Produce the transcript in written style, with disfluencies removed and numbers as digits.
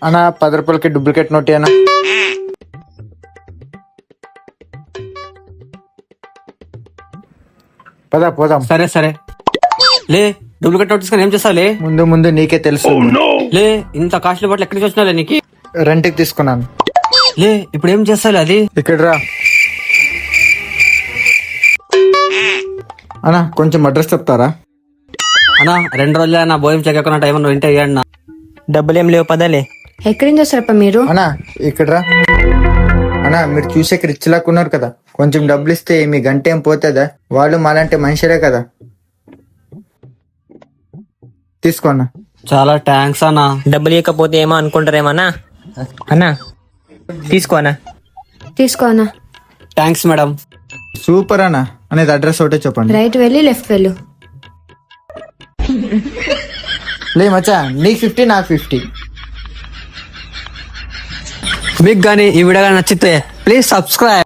అన్నా 10 రూపాయలకి duplicate note అన్నా. పదా పోదాం. సరే సరే లే, డూప్లికేట్ నోట్ తీసుకొని ఏం చేస్తావులే? ముందు ముందు నీకే తెలుసు. లే, ఇంత కాస్ట్లీ బట్టలు ఎక్కడికి వచ్చినా నీకు? రెంట్కి తీసుకున్నాను. లే, ఇప్పుడు ఏం చేస్తావులే అది? ఇక్కడ రా అన్నా, కొంచెం అడ్రస్ చెప్తారా? అన్నా 2 రోజులే నా భోజనం చెక్కకున్న టైం నువ్వు ఇంటే ఇవ్వండి. డబ్బులేం లేవు పదలే. ఎక్కడి నుంచి వస్తారప్ప మీరు? అన్నా ఇక్కడ రా. అన్నా మీరు చూసే రిచ్ లాగా ఉన్నారు కదా, కొంచెం డబ్బులు ఇస్తే మీ గంట ఏం పోతుందా? వాళ్ళు మాలాంటి మనుషులే కదా. తీసుకో అన్నా. చాలా థ్యాంక్స్ అన్నా. డబ్బులు ఇవ్వకపోతే ఏమో అనుకుంటారేమన్నా. అన్నా తీసుకో అన్నా. తీసుకో అన్న. Thanks madam. సూపర్ అన్నా. అనేది అడ్రస్ ఒకటే చెప్పండి. రైట్ వెళ్ళి లెఫ్ట్ వెళ్ళు. లే మచ్చా, నీకు 50 నాకు 50. మీకు కానీ ఈ వీడియో నచ్చితే ప్లీజ్ సబ్స్క్రైబ్.